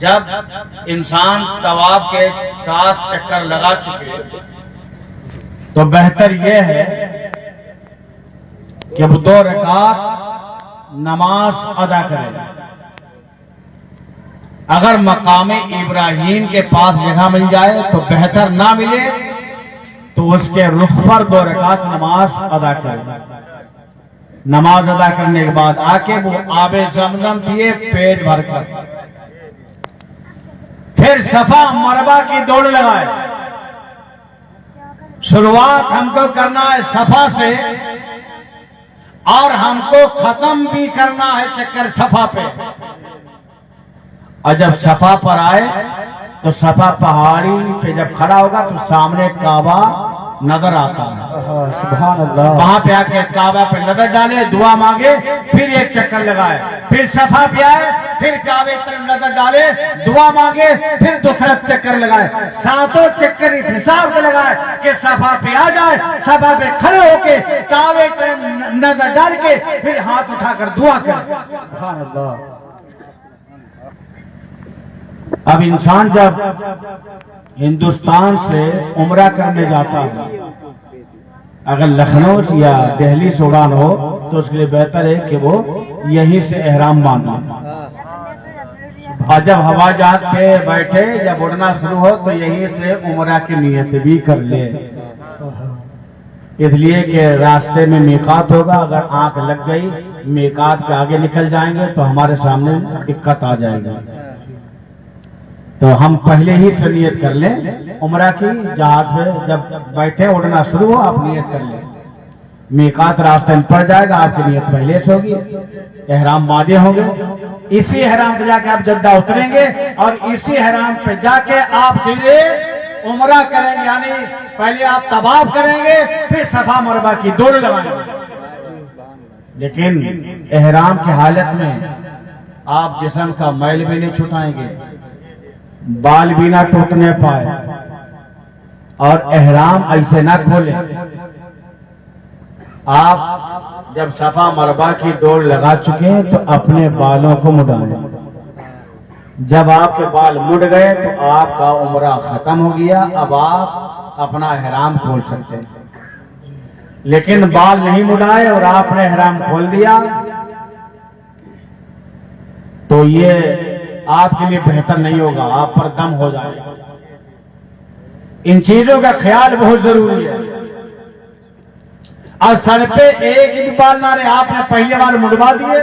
जब इंसान तवाफ के 7 चक्कर लगा चुके तो बेहतर यह है कि वो 2 रकात नमाज अदा करें। अगर मकाम इब्राहिम के पास जगह मिल जाए तो बेहतर ना मिले तो उसके रुख पर 2 रकात नमाज अदा करें। नमाज अदा करने के बाद आके वो आबे जमजम पिए पेट भरकर, फिर सफा मरवा की दौड़ लगाए। शुरुआत हमको करना है सफा से और हमको खत्म भी करना है चक्कर सफा पे। और जब सफा पर आए तो सफा पहाड़ी पे जब खड़ा होगा तो सामने काबा नजर आता है। सुभान अल्लाह। वहां पे आके काबा पे नजर डाले, दुआ मांगे, फिर 1 चक्कर लगाए, फिर सफा पे आए, फिर काबे तरफ नजर डाले, दुआ मांगे, फिर दूसरा चक्कर लगाए। 7 चक्कर इस हिसाब से लगाए कि सफा पे आ जाए, सफा पे खड़े होके काबे तरफ नजर डाल के फिर हाथ उठाकर दुआ करे। सुभान अल्लाह। अब इंसान जब हिंदुस्तान से उम्रा करने जाता है, अगर लखनऊ से या दिल्ली से उड़ान हो तो उसके लिए बेहतर है कि वो यहीं से एहराम बांधे। और जब हवाई जहाज पे बैठे जब उड़ना शुरू हो तो यहीं से उम्रा की नियत भी कर ले, इसलिए कि रास्ते में मीकात होगा। अगर आंख लग गई मीकात के आगे निकल जाएंगे तो हमारे सामने दिक्कत आ जाएगी। तो हम पहले ही से नियत कर लें उम्रा की। जहाज में जब बैठे उड़ना शुरू हो आप नियत कर लें। मीकात रास्ते में पड़ जाएगा, आपकी नियत पहले से होगी, एहराम बांधे होंगे। इसी एहराम पे जाके आप जद्दा उतरेंगे और इसी एहराम पे जाके आप सीधे उम्रा करेंगे, यानी पहले आप तवाफ करेंगे फिर सफा मरवा की दौड़ लगाएंगे। लेकिन एहराम की हालत में आप जिस्म का मैल भी नहीं छुटाएंगे, बाल भी ना टूटने पाए और एहराम ऐसे ना खोले। आप जब सफा मरवा की दौड़ लगा चुके हैं तो अपने बालों को मुड़ाएं। जब आपके बाल मुड़ गए तो आपका उम्रा खत्म हो गया, अब आप अपना एहराम खोल सकते हैं। लेकिन बाल नहीं मुड़ाए और आपने एहराम खोल दिया तो ये आपके लिए बेहतर नहीं होगा, आप पर दम हो जाएगा। इन चीजों का ख्याल बहुत जरूरी है। और सर पे एक भी बाल ना रहे, आपने पहले बार मुड़वा दिए,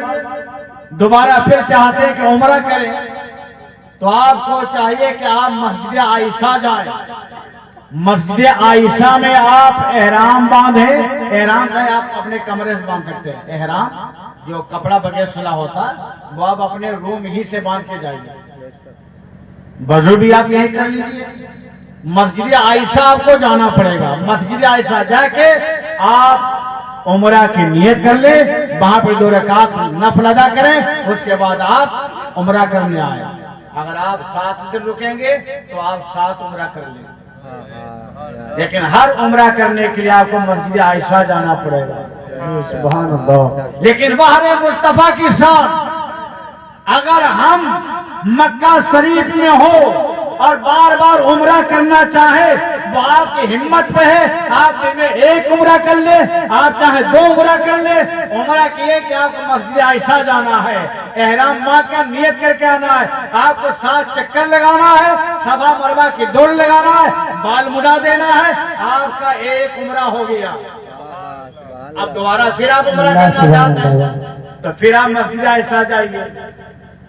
दोबारा फिर चाहते हैं कि उम्रा करें तो आपको चाहिए कि आप मस्जिद आयशा जाएं। मस्जिद आयशा में आप एहराम बांधे। एहराम चाहे आप अपने कमरे से बांध सकते हैं। एहराम जो कपड़ा बगैर सुला होता है वो आप अपने रूम ही से बांध के जाइए। वजू भी आप यही कर लीजिए। मस्जिद आयशा आपको जाना पड़ेगा। मस्जिद आयशा जाके आप उम्रा की नियत कर ले, वहां पे 2 रकात नफल अदा करें, उसके बाद आप उम्रा करने आए। अगर आप 7 दिन रुकेंगे तो आप 7 उम्रा कर लें। लेकिन हर उम्रा करने के लिए आपको मस्जिद आयशा जाना पड़ेगा। सुभान अल्लाह। लेकिन बहरे मुस्तफा की शान, अगर हम मक्का शरीफ में हो और बार बार उम्रा करना चाहे वो आपकी हिम्मत पे है। आप दिन में 1 उम्रा कर ले, आप चाहे 2 उम्रा कर ले। उम्रा किए कि आपको मस्जिद आयशा जाना है, एहराम माँ का नियत करके आना है, आपको 7 चक्कर लगाना है, सफा मरवा की दौड़ लगाना है, बाल मुड़ा देना है, आपका 1 उम्रा हो गया। अब दोबारा फिर आप उम्रा करना चाहते हैं तो फिर आप मस्जिद आयशा जाइए,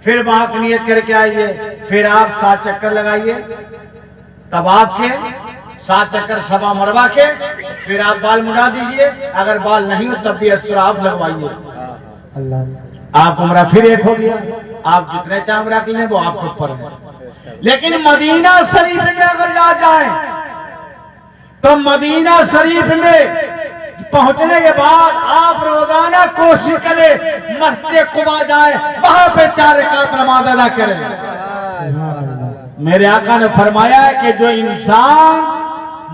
फिर वहां की नियत करके आइए, फिर आप 7 चक्कर लगाइए, तब आपके 7 चक्कर सफा मरवा के फिर आप बाल मुड़ा दीजिए। अगर बाल नहीं हो तब भी अस्तर आप लगवाइए। आप उम्रा फिर 1 हो गया। आप जितने चाहे उम्रा कर लें वो आपके ऊपर है। लेकिन मदीना शरीफ में अगर जाए तो मदीना शरीफ में पहुंचने के बाद आप रोजाना कोशिश करें मस्जिद कुबा जाए, वहां पे 4 रकात नमाज अदा करें। मेरे आका ने फरमाया है कि जो इंसान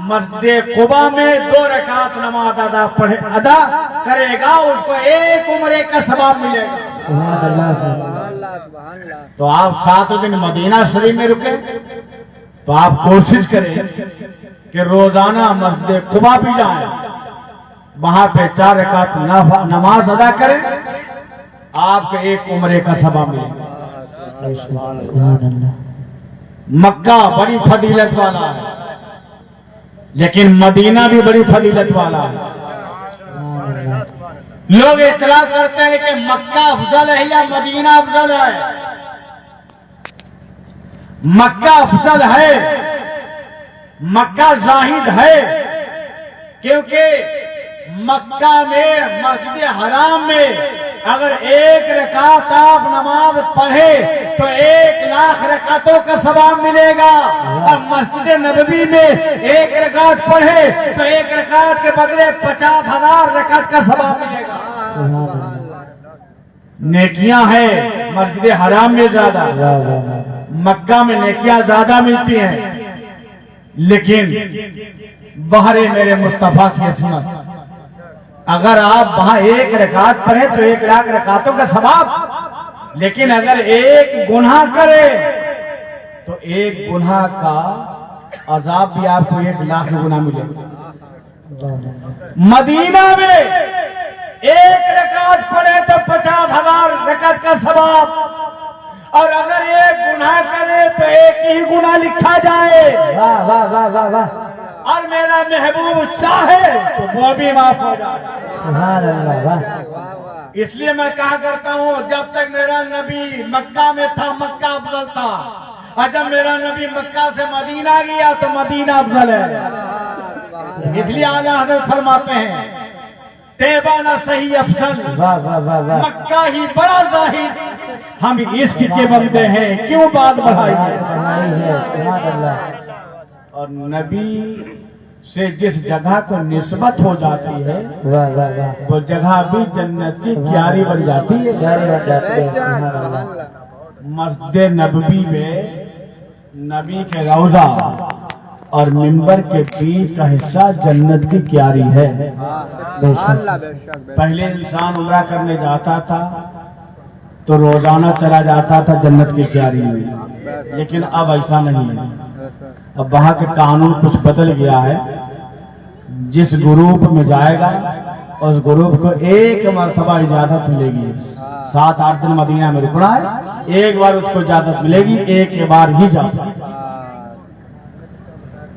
मस्जिद कुबा में 2 रकात नमाज अदा करेगा उसको 1 उम्रे का सवाब मिलेगा। तो आप 7 दिन मदीना शरीफ में रुके, तो आप कोशिश करें कि रोजाना मस्जिद कुबा भी जाएं, वहां पे 4 रकात नमाज अदा करें, आपको एक उम्रे का सवाब मिलेगा। मक्का बड़ी फजीलत वाला है, लेकिन मदीना भी बड़ी फजीलत वाला है। लोग इतला करते हैं कि मक्का अफजल है या मदीना अफजल है। मक्का अफजल है, मक्का जाहिद है, क्योंकि मक्का में मस्जिद हराम में अगर 1 रकात आप नमाज पढ़े तो 1 लाख रकातों का सवाब मिलेगा, और मस्जिद नबवी में 1 रकात पढ़े तो 1 रकात के बदले 50,000 रकात का सवाब मिलेगा। नेकियां है मस्जिद हराम में ज्यादा, मक्का में नेकियां ज्यादा मिलती हैं, लेकिन बहरे मेरे मुस्तफा की सुन्नत, अगर आप वहां 1 रकात पढ़े तो 1 लाख रकातों का सवाब, लेकिन अगर 1 गुनाह करे तो 1 गुनाह का अजाब भी आपको 1 लाख गुना मिलेगा। मदीना में 1 रकात पढ़े तो 50,000 रकात का सवाब, और अगर 1 गुनाह करे तो 1 ही गुनाह लिखा जाए। वाह वाह वाह वाह वाह, और मेरा महबूब चाहे तो वो भी माफ हो जाए। सुभान अल्लाह, वाह। इसलिए मैं कहा करता हूँ, जब तक मेरा नबी मक्का में था मक्का अफजल था, और जब मेरा नबी मक्का से मदीना गया तो मदीना अफजल है। इसलिए आला हज़रत फरमाते हैं, तैबा न सही अफजल, वाह वाह वाह वाह, मक्का ही बड़ा जाहिद, हम इश्क के बंदे हैं, क्यों बात बढ़ाई है। सुभान अल्लाह। और नबी से जिस जगह को निस्बत हो जाती है वाह वाह वाह, वो जगह भी जन्नत की क्यारी बन जाती है। प्यारी बात है, सुभान अल्लाह। मस्जिद नबवी में नबी के रौजा और मिंबर के बीच का हिस्सा जन्नत की क्यारी है। पहले इंसान उम्रा करने जाता था तो रोजाना चला जाता था जन्नत की क्यारी में, लेकिन अब ऐसा नहीं है। अब वहां के कानून कुछ बदल गया है। जिस ग्रुप में जाएगा उस ग्रुप को 1 मरतबा इजाजत मिलेगी। 7-8 दिन मदीना में रुकना है, 1 बार उसको इजाजत मिलेगी, 1 बार ही जाता।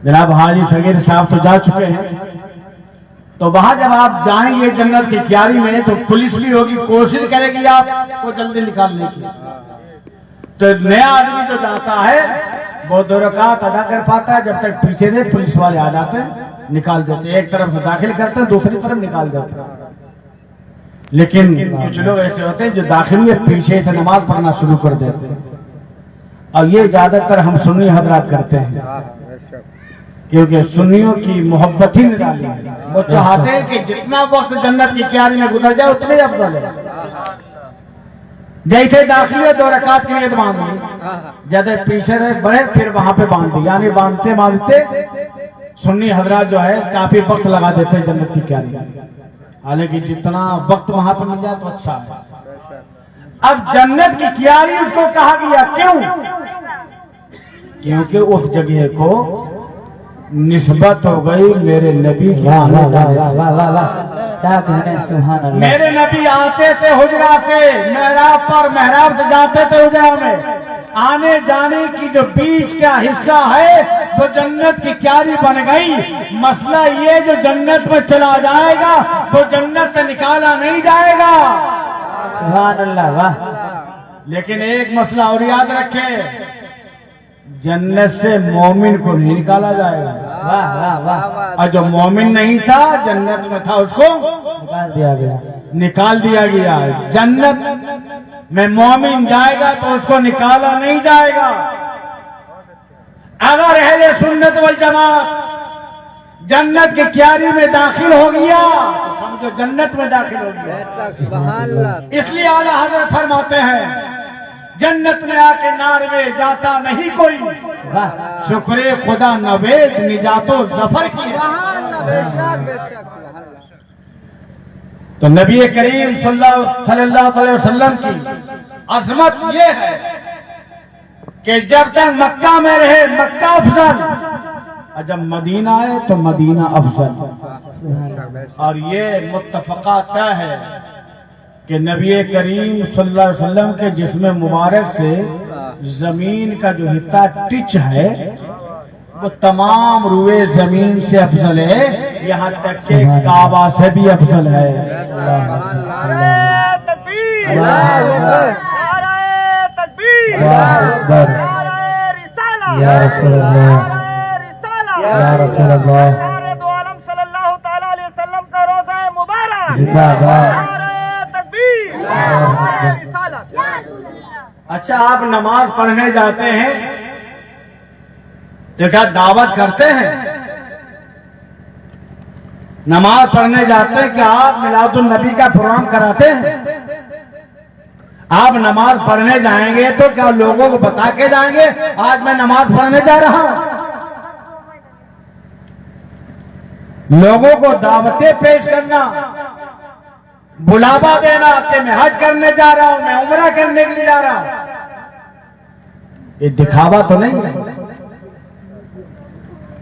जनाब हाजी सगीर साहब तो जा चुके हैं, तो वहां जब आप जाएंगे जन्नत की क्यारी में तो पुलिस भी होगी, कोशिश करेगी आपको जल्दी निकालने की। तो नया आदमी जो जाता है वो 2 रकात अदा कर पाता है, जब तक पीछे से पुलिस वाले आ जाते हैं, निकाल देते हैं। एक तरफ से दाखिल करते हैं, दूसरी तरफ निकाल देते हैं। लेकिन कुछ लोग ऐसे होते हैं जो दाखिल में पीछे से नमाज पढ़ना शुरू कर देते हैं, और ये ज्यादातर हम सुन्नी हजरात करते हैं, क्योंकि सुन्नियों की मोहब्बत ही निराली है। वो चाहते हैं कि जितना वक्त जन्नत की क्यारी में गुजर जाए उतने अफजल है। जैसे दाखिल 2 रकात के लिए बांध ली, ज्यादा पीछे से बढ़े फिर वहां पे बांध दी, यानी बांधते बांधते सुन्नी हजरात जो है काफी वक्त लगा देते हैं जन्नत की क्यारी में। हालांकि जितना वक्त वहां पर मिल जाए तो अच्छा है। अब जन्नत की क्यारी उसको कहा गया, क्यों? क्योंकि उस जगह को निस्बत हो गई मेरे नबी की आने जाने से। क्या कहने, सुभान अल्लाह। मेरे नबी आते थे हुजरा से, मेहराब पर, मेहराब से जाते थे हुजरा में। आने जाने की जो बीच का हिस्सा है वो जन्नत की क्यारी बन गई। मसला ये, जो जन्नत में चला जाएगा वो जन्नत से निकाला नहीं जाएगा। सुभान अल्लाह, वाह। लेकिन एक मसला और याद रखे, जन्नत से मोमिन को नहीं निकाला जाएगा। वाह वाह वाह, और जो मोमिन नहीं था जन्नत में था उसको निकाल दिया गया। निकाल दिया गया। जन्नत में मोमिन जाएगा तो उसको निकाला नहीं जाएगा। अगर अहले सुन्नत वल जमात जन्नत की क्यारी में दाखिल हो गया तो समझो जन्नत में दाखिल हो गया। इसलिए आला हजरत फरमाते हैं, जन्नत में आके नार में जाता नहीं कोई, शुक्रे खुदा नवेद निजातो जफर की। तो नबी करीम सल्लल्लाहु अलैहि वसल्लम की अजमत ये है कि जब तक मक्का में रहे मक्का अफजल, और जब मदीना आए तो मदीना अफजल। और ये मुत्तफका तय है कि नबी करीम सल्लल्लाहु अलैहि वसल्लम के जिस्म मुबारक से जमीन का जो हिस्सा टिच है वो तमाम रुए जमीन से अफजल है, यहाँ तक के काबा से भी अफजल है। या रसूल अल्लाह, या रसूल अल्लाह, सल्लल्लाहु तआला अलैहि वसल्लम का रोज़ा मुबारक जिंदाबाद। अच्छा, आप नमाज पढ़ने जाते हैं तो क्या दावत करते हैं? नमाज पढ़ने जाते हैं, क्या आप मिलादुन नबी का प्रोग्राम कराते हैं? आप नमाज पढ़ने जाएंगे तो क्या लोगों को बता के जाएंगे आज मैं नमाज पढ़ने जा रहा हूं? लोगों को दावतें पेश करना, बुलावा देना कि मैं हज करने जा रहा हूं, मैं उम्रा करने के लिए जा रहा हूं, ये दिखावा तो नहीं है।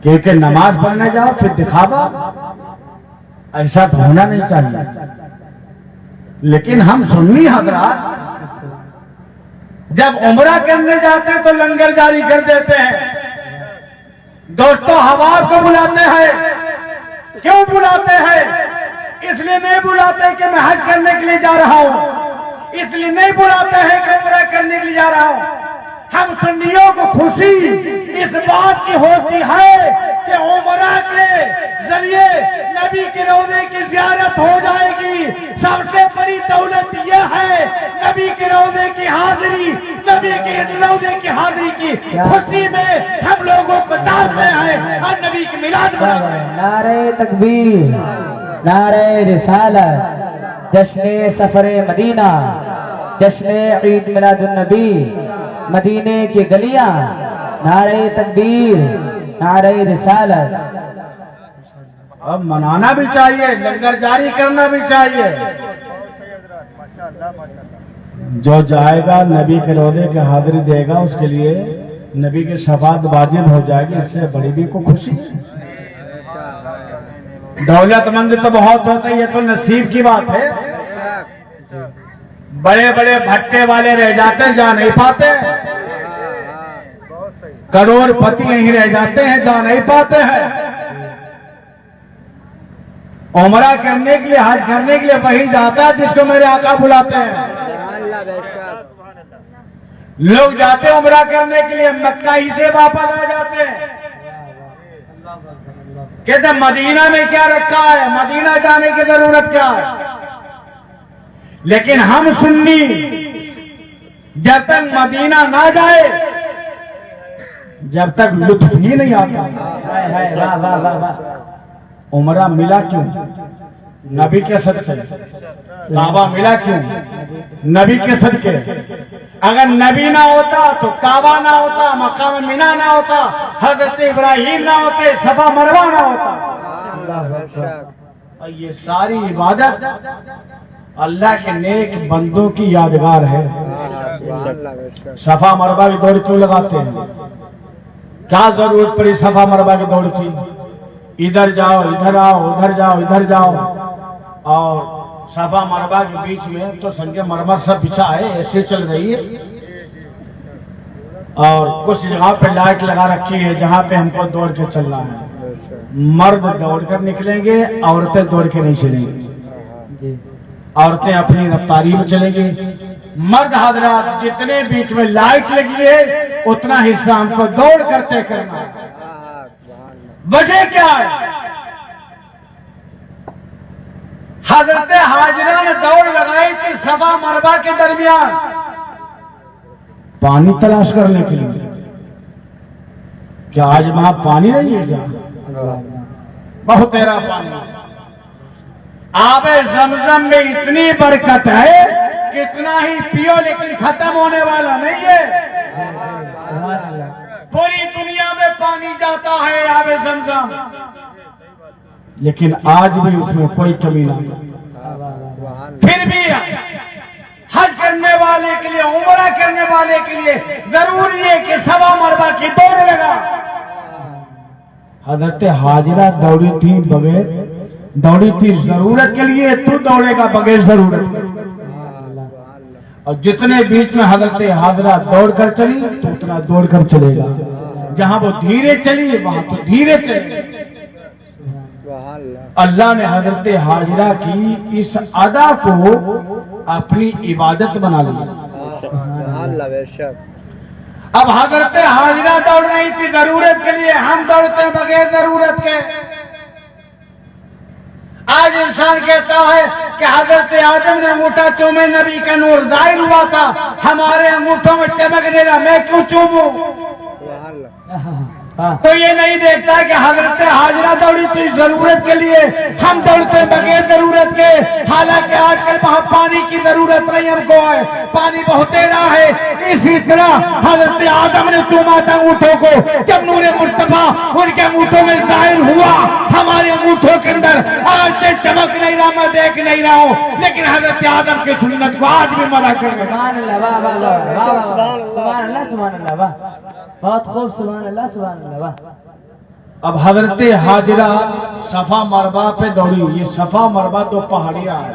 क्योंकि नमाज पढ़ने जाओ फिर दिखावा, ऐसा तो होना नहीं चाहिए। लेकिन हम सुन्नी हजरात जब उम्रा करने जाते हैं तो लंगर जारी कर देते हैं। दोस्तों, हवा को बुलाते हैं, क्यों बुलाते हैं? इसलिए नहीं बुलाते कि मैं हज करने के लिए जा रहा हूं, इसलिए नहीं बुलाते हैं कि उम्रा करने के लिए जा रहा हूं। हम सुन्नियों को खुशी इस बात की होती है कि उम्रा के जरिए नबी के रोज़े की ज़ियारत हो जाएगी। सबसे बड़ी दौलत यह है नबी के रोज़े की हाजिरी, नबी के रोज़े की हाजिरी की खुशी में हम लोगों को डालते हैं और नबी की मिलाद मनाते हैं। नारे तकबीर, नारे रिसालत, जश्न सफरे मदीना, जश्न ईद मिलादुन नबी, मदीने की गलियां, नारे तकबीर, नारे रिसालत। अब मनाना भी चाहिए, लंगर जारी करना भी चाहिए। जो जाएगा नबी के रोज़े की हाजिरी देगा उसके लिए नबी की शफाअत वाजिब हो जाएगी। इससे बड़ी भी को खुशी। दौलतमंद तो बहुत होते हैं, ये तो नसीब की बात है। बड़े बड़े भट्टे वाले रह जाते हैं, जा नहीं पाते। करोड़पति यहीं रह जाते हैं, जा नहीं पाते हैं। उम्रा करने के लिए, हज करने के लिए वही जाता है जिसको मेरे आका बुलाते हैं। लोग जाते उम्रा करने के लिए, मक्का ही से वापस आ जाते हैं। कहते मदीना में क्या रखा है, मदीना जाने की जरूरत क्या है? लेकिन हम सुन्नी जब तक मदीना ना जाए, जब तक लुत्फ ही नहीं आता। उम्रा मिला क्यों? नबी के सदके। काबा मिला क्यों? नबी के सदके। अगर नबी ना होता तो काबा ना होता, मकाम मीना ना होता, हजरत इब्राहिम ना होते, सफा मरवा ना होता। और ये सारी इबादत अल्लाह के नेक बंदों की यादगार है। सफा मरवा की दौड़ क्यों लगाते हैं? क्या जरूरत पड़ी सफा मरवा की दौड़ की? इधर जाओ, इधर आओ, उधर जाओ, इधर जाओ। और सफा मरवा के बीच में तो संगे मरमर सब बिछा है, ऐसे चल रही है। और कुछ जगह पे लाइट लगा रखी है जहाँ पे हमको दौड़ के चलना है। मर्द दौड़ कर निकलेंगे, औरतें दौड़ के नहीं चलेंगी। औरतें अपनी रफ्तारी में चलेंगी। मर्द हजरात जितने बीच में लाइट लगी है उतना हिस्सा हमको दौड़ करते करना है। वजह क्या है? हजरत हाजरा ने दौड़ लगाई थी सफा मरवा के दरमियान पानी तलाश करने के लिए। क्या आज वहां पानी नहीं है? क्या बहुत तेरा पानी। आबे जमजम में इतनी बरकत है कि इतना ही पियो, लेकिन खत्म होने वाला नहीं है। पूरी दुनिया में पानी जाता है आबे जमजम, लेकिन आज भी उसमें कोई कमी नहीं। फिर भी हज करने वाले के लिए, उम्रा करने वाले के लिए जरूरी है कि सवा मरबा की दौड़ लगा। हजरत हाजिरा दौड़ी थी बगैर, दौड़ी थी जरूरत के लिए, तू दौड़ेगा बगैर जरूरत के। और जितने बीच में हजरत हाजिरा दौड़ कर चली तो उतना दौड़ कर चलेगा, जहां वो धीरे चली वहां तो धीरे चले। अल्लाह ने हजरत हाजिरा की इस अदा को अपनी इबादत बना लिया। अब हजरत हाजिरा दौड़ रही थी जरूरत के लिए, हम दौड़ते हैं बगैर जरूरत के। आज इंसान कहता है कि हजरत आदम ने अंगूठा चूमे, नबी का नूर जाहिर हुआ था, हमारे अंगूठों में चमक नहीं रहा, मैं क्यों चूमूं? तो ये नहीं देखता कि हजरत हाजिरा दौड़ी थी जरूरत के लिए, हम दौड़ते बगैर जरूरत के। हालांकि आजकल वहां पानी की जरूरत नहीं हमको है, पानी बहुत देना है। इसी तरह हजरत आदम ने चूमा था अंगूठों को, जब नूरे मुस्तफा उनके अंगूठों में जाहिर हुआ, हमारे अंगूठों के अंदर आज से चमक नहीं रहा, मैं देख नहीं रहा हूँ, लेकिन हजरत आदम की सुन्नत को आज भी मना कर रहे। बहुत खूब, सुभान अल्लाह, सुभान अल्लाह। अब हजरत हाजिरा सफा मरबा पे दौड़ी। ये सफा मरबा दो पहाड़ियां है,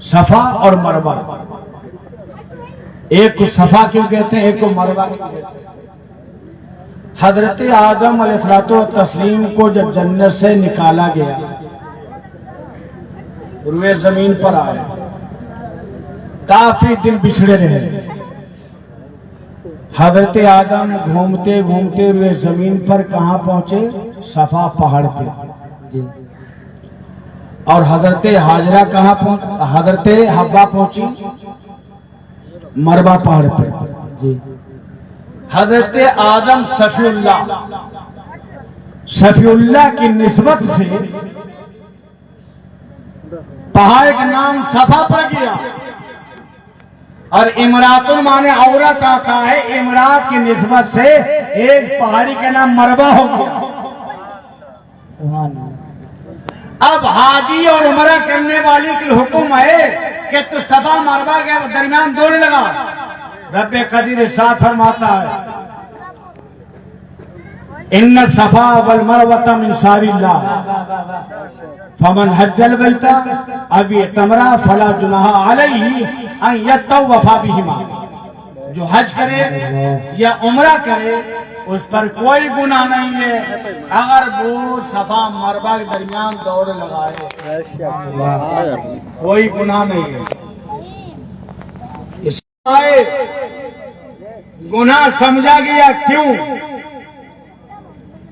सफा और मरबा। एक को सफा क्यों कहते हैं, एक को मरबा क्यों कहते हैं? हजरत आदम अलैहिस्सलातो तस्लीम को जब जन्नत से निकाला गया, रुए जमीन पर आए, काफी दिन बिछड़े रहे। हजरत आदम घूमते घूमते हुए जमीन पर कहां पहुंचे? सफा पहाड़ पे जी। और हजरत हाजिरा कहां पहुंच? हजरत हव्वा पहुंची मरबा पहाड़ पे जी। हजरत आदम सफीउल्लाह की निस्बत से पहाड़ का नाम सफा पड़ गया। और इमरातुल माने औरत आता है, इमरात की निस्बत से एक पहाड़ी का नाम मरबा हो गया। अब हाजी और उमरा करने वाली की हुक्म है कि तू सफा मरबा के दरमियान दौड़ लगा। रब्बे कदीर इरशाद फरमाता है, इन्न सफा वल मरवता मिन शारिल्लाह फमन हज्जल बैता अभी तमरा फला जुनाहा अलैहि अन यतवफा बिहिमा। जो हज करे या उमरा करे उस पर कोई गुनाह नहीं है अगर वो सफा मरबा के दरमियान दौड़ लगाए, कोई गुनाह नहीं है। इसलिए गुनाह समझा गया क्यों?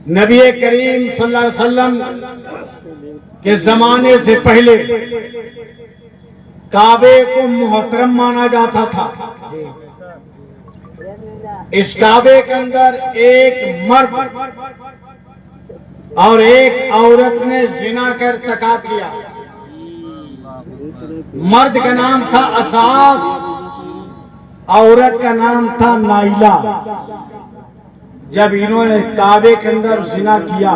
नबी करीम सल्लल्लाहु अलैहि वसल्लम के जमाने से पहले काबे को मुहतरम माना जाता था। इस काबे के अंदर एक मर्द और एक औरत ने जिना कर इर्तिकाब किया। मर्द का नाम था असाफ, औरत का नाम था नाइला। जब इन्होंने काबे के अंदर जिना किया,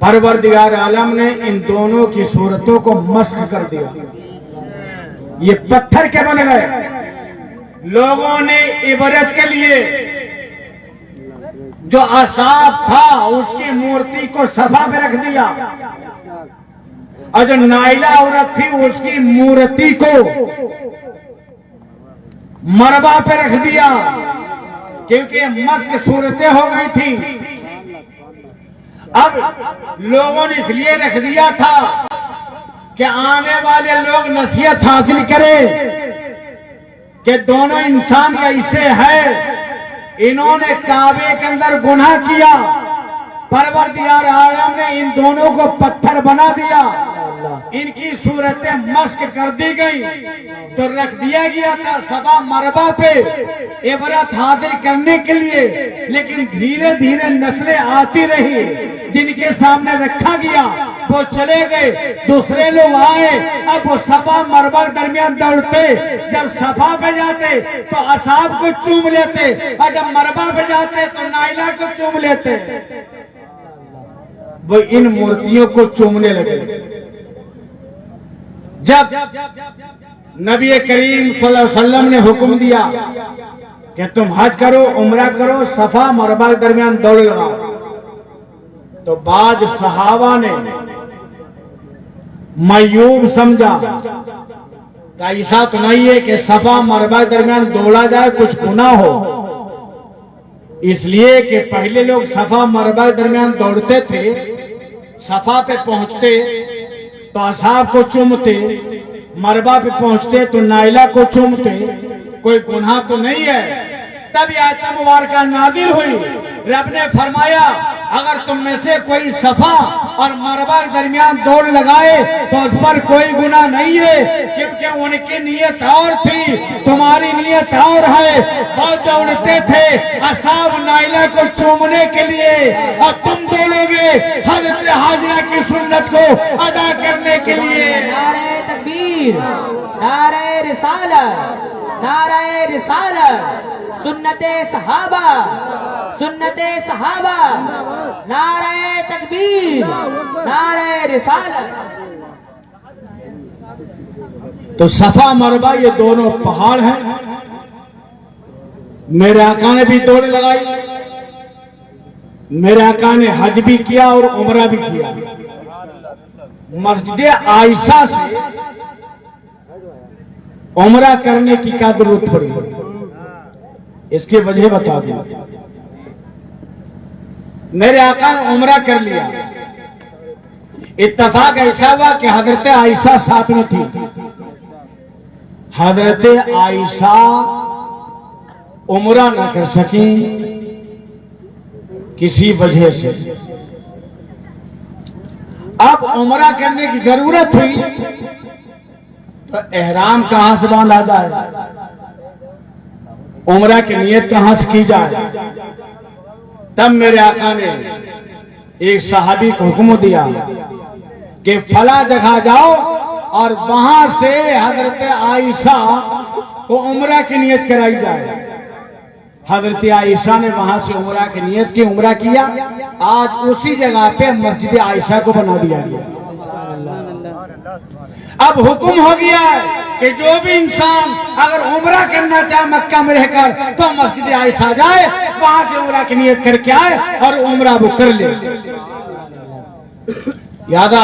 परवरदिगार आलम ने इन दोनों की सूरतों को मस्क कर दिया। ये पत्थर के बन गए। लोगों ने इबादत के लिए जो असाफ था उसकी मूर्ति को सफा पे रख दिया और जो नाइला औरत थी उसकी मूर्ति को मरबा पे रख दिया, क्योंकि मस्क सूरतें हो गई थी। अब लोगों ने इसलिए रख दिया था कि आने वाले लोग नसीहत हासिल करें कि दोनों इंसान ऐसे है। इन्होंने काबे के अंदर गुनाह किया, परवरदिगार आलम ने इन दोनों को पत्थर बना दिया, इनकी सूरतें मस्क कर दी गई, तो रख दिया गया था सफा मरबा पे इबरत हासिल करने के लिए। लेकिन धीरे धीरे नस्लें आती रही, जिनके सामने रखा गया वो चले गए, दूसरे लोग आए। अब वो सफा मरबा के दरमियान दौड़ते, जब सफा पे जाते तो असाब को चूम लेते और जब मरबा पे जाते तो नाइला को चूम लेते। वो इन मूर्तियों को चूमने लगे। जब नबी करीम सल्लल्लाहु अलैहि वसल्लम ने हुक्म दिया कि तुम हज करो, उम्रा करो, सफा मरवा के दरमियान दौड़ लगाओ। तो बाद सहाबा ने मयूब समझा कि ऐसा तो नहीं है कि सफा मरवा के दरमियान दौड़ा जाए कुछ गुनाह हो, इसलिए कि पहले लोग सफा मरवा के दरमियान दौड़ते थे, सफा पे पहुंचते तो असहाब को चूमते, मरबा पे पहुंचते तो नाइला को चूमते, कोई गुनाह तो नहीं है। तब यह आयत मुबारक नाज़िल हुई। रब ने फरमाया अगर तुम में से कोई सफा और मरबा के दरमियान दौड़ लगाए तो उस पर कोई गुनाह नहीं है, क्योंकि उनकी नीयत और थी, तुम्हारी नीयत और है। वो दौड़ते थे असहाब नाइला को चूमने के लिए और तुम दौड़ोगे हजरत हाजरा की सुन्नत को अदा करने के लिए। नारे तकबीर, नारे रिसालत, नारे रिसालत, सुन्नते सहाबा, सुन्नते सहाबा, नारे तकबीर, नारे रिसालत। तो सफा मरबा ये दोनों पहाड़ हैं। मेरे आका ने भी दौड़ लगाई, मेरे आका ने हज भी किया और उम्रा भी किया। मस्जिद आयशा से उम्रा करने की क्या जरूरत पड़ी, इसकी वजह बता दूं। मेरे आका ने उम्रा कर लिया, इत्तफाक ऐसा हुआ कि हजरत आयशा साथ में थी। हजरत आयशा उम्रा न कर सकी किसी वजह से। अब उम्रा करने की जरूरत हुई तो एहराम कहां से बांधा जाए, उम्रा की नियत कहां से की जाए। तब मेरे आका ने एक सहाबी को हुक्म दिया कि फला जगह जाओ और वहां से हजरत आयशा को उम्रा की नियत कराई जाए। हजरत आयशा ने वहां से उम्रा की नियत की, उम्रा किया। आज उसी जगह पे मस्जिद आयशा को बना दिया गया। अब हुक्म हो गया है कि जो भी इंसान अगर उम्रा करना चाहे मक्का में रहकर तो मस्जिद आयशा जाए, वहां की उम्रा की नियत करके आए और उम्रा वो कर ले। यादा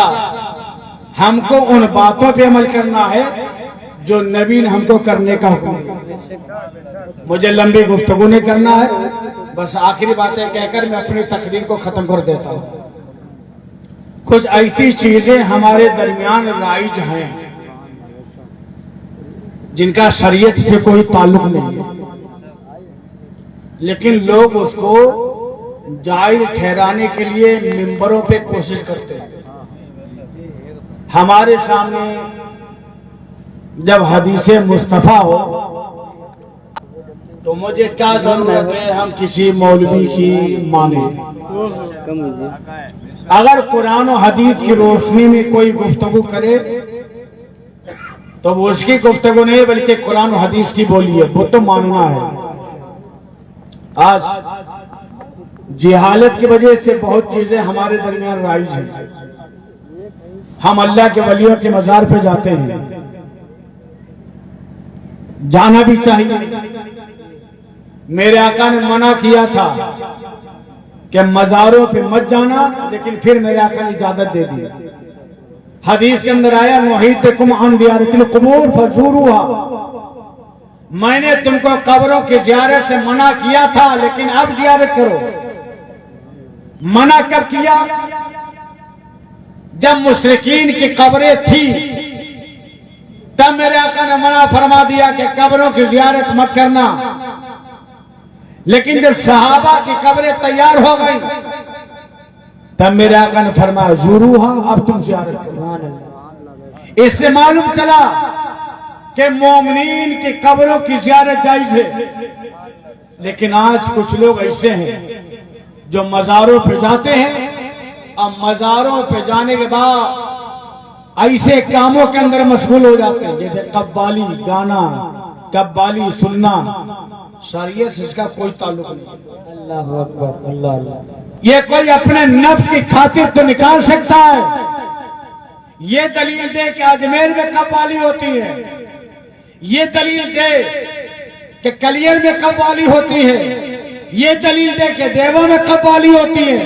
हमको उन बातों पे अमल करना है जो नबी ने हमको करने का हुक्म दिया। मुझे लंबी गुफ्तगू नहीं करना है, बस आखिरी बातें कहकर मैं अपनी तकरीर को खत्म कर देता हूँ। कुछ ऐसी चीजें हमारे दरमियान राइज हैं जिनका शरीयत से कोई ताल्लुक नहीं है, लेकिन लोग उसको जायज ठहराने के लिए मिंबरों पे कोशिश करते हैं। हमारे सामने जब हदीसे मुस्तफा हो तो मुझे क्या जरूरत है हम किसी मौलवी की माने। अगर कुरान और हदीस की रोशनी में कोई गुफ्तगू करे तो वो उसकी गुफ्तगू नहीं बल्कि कुरान और हदीस की बोली है, वो तो मानना है। आज जिहालत की वजह से बहुत चीजें हमारे दरमियान राइज हैं। हम अल्लाह के वलियों के मजार पे जाते हैं, जाना भी चाहिए। मेरे आका ने मना किया था कि मजारों पे मत जाना, लेकिन फिर मेरे आका ने इजाजत दे दी। हदीस के अंदर आया नुहीतकुम अन ज़ियारतिल क़ुबूर फज़ूरूहा, मैंने तुमको कब्रों की ज़ियारत से मना किया था लेकिन अब ज़ियारत करो। मना कब किया? जब मुशरिकीन की कब्रें थी तब मेरे आका ने मना फरमा दिया कि कब्रों की ज़ियारत मत करना। लेकिन जब सहाबा की कब्रें तैयार हो गई तब मेरे आका ने फरमाया ज़ुरूहा, अब तुम ज़ियारत करो। इससे मालूम चला कि मोमिनीन की कब्रों की ज़ियारत जायज है। लेकिन आज कुछ लोग ऐसे हैं जो मज़ारों पे जाते हैं और मज़ारों पे जाने के बाद ऐसे कामों के अंदर मशगूल हो जाते हैं जैसे कव्वाली गाना, कव्वाली सुनना। शरीयत से इसका कोई ताल्लुक नहीं। अल्लाह अकबर, अल्लाह अल्लाह। ये कोई अपने नफ्स की खातिर तो निकाल सकता है। ये दलील दे कि अजमेर में कव्वाली होती है, ये दलील दे कि कलियर में कव्वाली होती है, ये दलील दे कि देवों में कव्वाली होती है।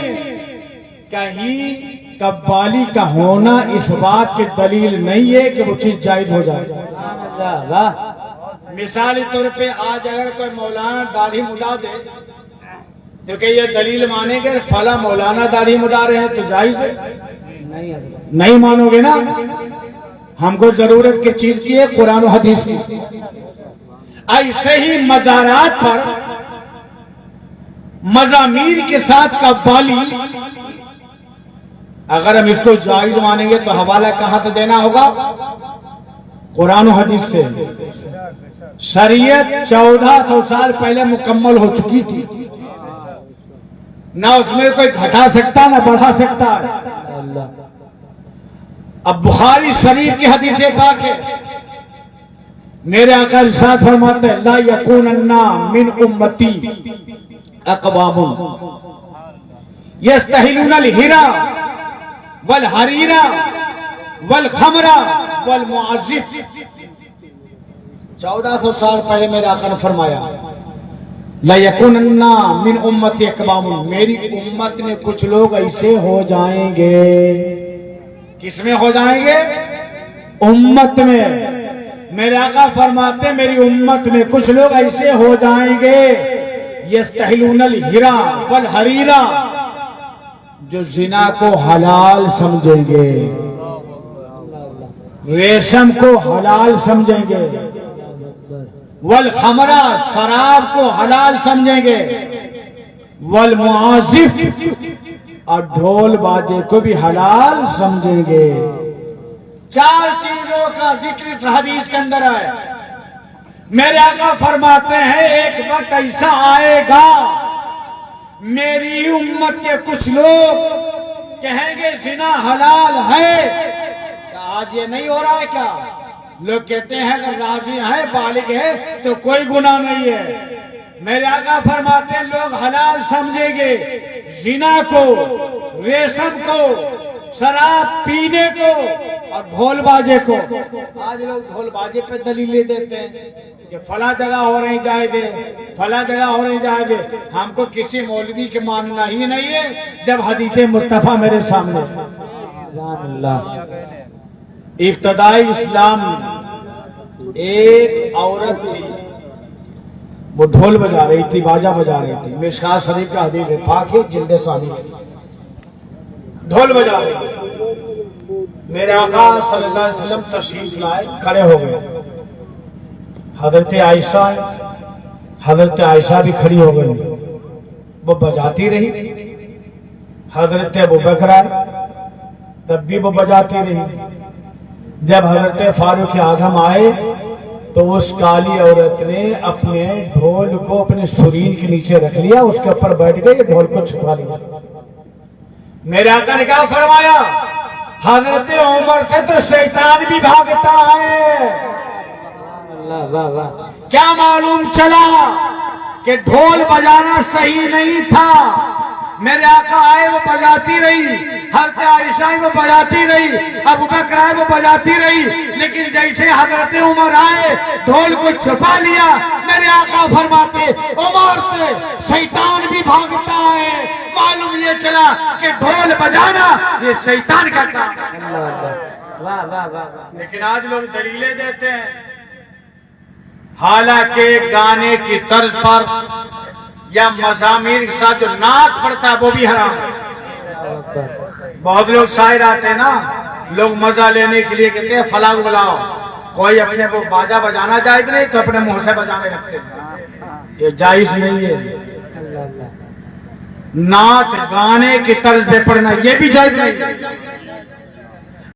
कहीं कव्वाली का होना इस बात की दलील नहीं है कि वो चीज जायज हो जाए। मिसाली तौर पे आज अगर कोई मौलाना दाढ़ी मुड़ा दे तो क्या ये दलील मानेंगे फला मौलाना दाढ़ी मुड़ा रहे हैं तो जायज है? नहीं मानोगे ना। हमको जरूरत की चीज की है कुरान और हदीस की। ऐसे ही मज़ारात पर मज़ामीर के साथ कव्वाली, अगर हम इसको जायज मानेंगे तो हवाला कहां से देना होगा? कुरान और हदीस से। शरीयत 1400 साल पहले मुकम्मल हो चुकी थी, ना उसमें कोई घटा सकता ना बढ़ा सकता है। अब बुखारी शरीफ की हदीस पाक है, मेरे आका इरशाद फरमाते हैं ला यकूनन्ना मिन उम्मती अक़वामुन यस्तहिलूनल हीरा वल हरीरा वल खमरा वल मुआज़िफ। 1400 साल पहले मेरे आका ने फरमाया ला यकूनन्ना मिन उम्मती अक़वामुन, मेरी उम्मत में कुछ लोग ऐसे हो जाएंगे। किसमें हो जाएंगे? उम्मत में। मेरे आका फरमाते मेरी उम्मत में कुछ लोग ऐसे हो जाएंगे यस्तहिलूनल हीरा वल हरीरा, जो जिना को हलाल समझेंगे, रेशम को हलाल समझेंगे, वल खमरा शराब को हलाल समझेंगे, वल मुआज़िफ और ढोल बाजे को भी हलाल समझेंगे। 4 चीजों का जिक्र इस हदीस के अंदर है। मेरे आका फरमाते हैं एक वक्त ऐसा आएगा मेरी उम्मत के कुछ लोग कहेंगे जिना हलाल है। क्या आज ये नहीं हो रहा है? क्या लोग कहते हैं अगर राजी है बालिग है तो कोई गुनाह नहीं है। मेरे आका फरमाते हैं लोग हलाल समझेंगे जिना को, रेशम को, शराब पीने को और ढोल बाजे को। आज लोग ढोल बाजे पे दलीलें देते हैं कि फला जगह हो रही जाए दे, फला जगह हो रही जाए दे। हमको किसी मौलवी के मानना ही नहीं है जब हदीस मुस्तफा मेरे सामने। इब्तदाई इस्लाम में एक औरत थी, वो ढोल बजा रही थी, बाजा बजा रही थी। मिशकात शरीफ का हदीस है, पाक है, जिल्द सानी है। ढोल बजा रही थी। मेरे आका सल्लल्लाहु अलैहि वसल्लम तशरीफ लाए, खड़े हो गए। हजरत आयशा भी खड़ी हो गई। वो बजाती रही। हजरत अबू बकर आए, तब भी वो बजाती रही। जब हजरत फारूक आजम आए तो उस काली औरत ने अपने ढोल को अपने सुरीन के नीचे रख लिया, उसके ऊपर बैठ गई, ढोल को छुपा लिया। मेरे आका ने क्या फरमाया? हजरत उमर से तो शैतान भी भागता है। क्या मालूम चला कि ढोल बजाना सही नहीं था। मेरे आका आए वो बजाती रही, हजरत आयशा वो बजाती रही, अबू बकर आए वो बजाती रही, लेकिन जैसे हजरत उमर आए ढोल को छुपा लिया। मेरे आका फरमाते उमर से शैतान भी भागता है। मालूम ये चला कि ढोल बजाना ये शैतान का काम। लेकिन आज लोग दलीलें देते हैं, हालांकि गाने की तर्ज पर या मज़ामीर के साथ जो नात पड़ता है वो भी हराम है। बहुत लोग शायर आते हैं ना, लोग मजा लेने के लिए कहते हैं फला को बुलाओ। कोई अपने को बाजा बजाना जायज नहीं तो अपने मुंह से बजाने लगते हैं, ये जायज नहीं है। नात गाने की तर्ज पे पढ़ना ये भी जायज नहीं।